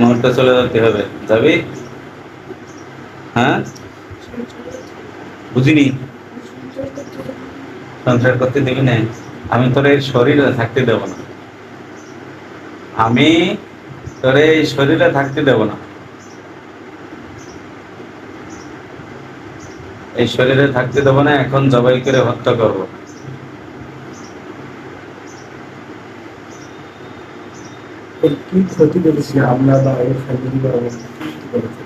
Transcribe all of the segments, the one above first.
মুহূর্তে চলে যেতে হবে, যাবি? হ্যাঁ, বুঝিনি। সংসার করতে দিবি না? আমি তোর এই শরীরে থাকতে দেব না। আমি তোর এই শরীরে থাকতে দেব না। এই শরীরে থাকতে দেব না, এখন জবাই করে হত্যা করব। কি ক্ষতি করেছি আমরা বা এর ফ্যামিলি বা কি করেছে?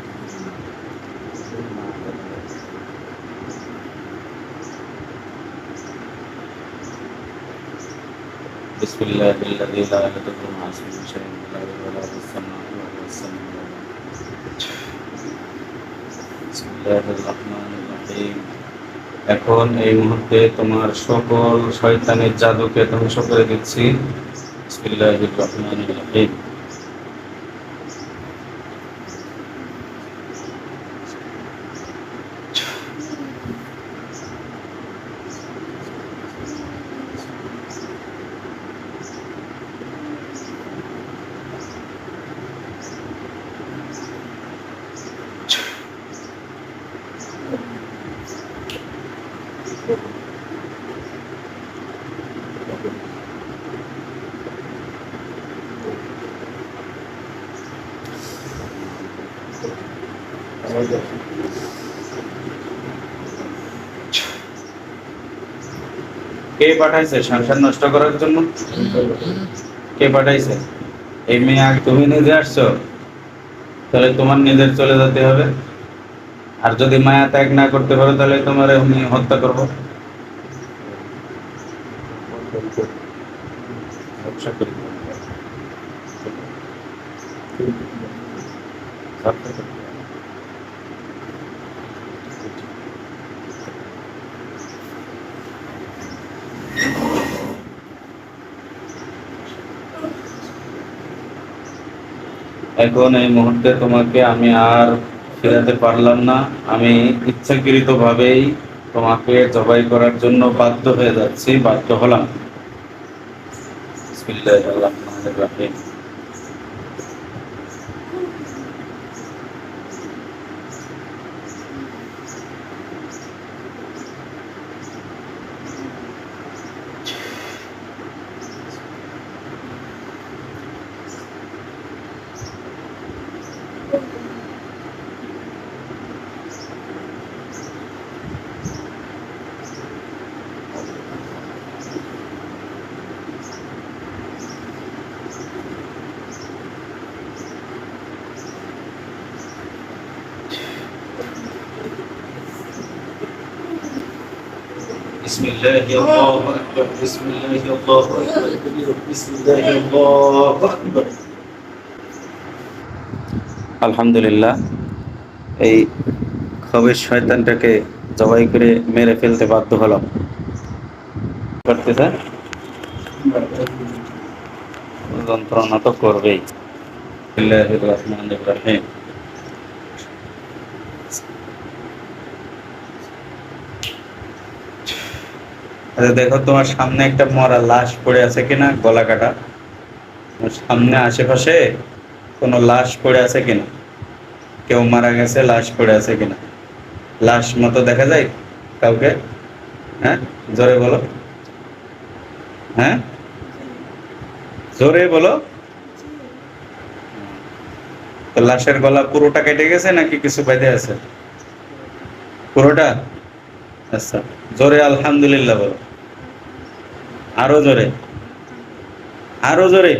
বিসমিল্লাহিল্লাযী লা ইয়াদুররু মা ইসমিহি শাইউন ফিল আরদি ওয়া লা ফিস সামাই ওয়া হুয়াস সামিউল আলীম। বিসমিল্লাহির রাহমানির রাহিম। এখন এই মুহূর্তে তোমার সকল শয়তানের জাদুকে ধ্বংস করে দিচ্ছি। বিসমিল্লাহির রাহমানির রাহিম। কে পাঠাইছে সংসার নষ্ট করার জন্য? কে পাঠাইছে? এই মেয়ে আগে তুমি নিজে আসছো, তাহলে তোমার নিজের চলে যেতে হবে। আর যদি মায়া ত্যাগ না করতে পারো তাহলে তোমার আমি হত্যা করবো। এখন এই মুহূর্তে তোমাকে আমি আর ফেরাতে পারলাম না। আমি ইচ্ছাকৃতভাবেই তোমাকে জবাই করার জন্য বাধ্য হয়ে যাচ্ছি, বাধ্য হলাম। বিসমিল্লাহির রহমানির রহিম। বিসমিল্লাহি আল্লাহু আকবার, বিসমিল্লাহি আল্লাহু আকবার, বিসমিল্লাহি আল্লাহু আকবার। আলহামদুলিল্লাহ, এই খবিশ শয়তানটাকে জবাই করে মেরে ফেলতে বাধ্য হলাম। করতেছে যন্ত্রণা তো করবেই। বিসমিল্লাহির রহমানির রহিম। আচ্ছা দেখো, তোমার সামনে একটা মরা লাশ পড়ে আছে কিনা, গলা কাটা। তোমার সামনে আশেপাশে কোনো লাশ পড়ে আছে কিনা, কেউ মারা গেছে লাশ পড়ে আছে কিনা, লাশ মতো দেখা যায় কাউকে? হ্যাঁ, জোরে বলো। হ্যাঁ, জোরে বলো। তো লাশের গলা পুরোটা কেটে গেছে নাকি কিছু বেঁধে আছে? পুরোটা? আচ্ছা, জোরে আলহামদুলিল্লাহ বলো। আরো জোরে, আরো জোরে।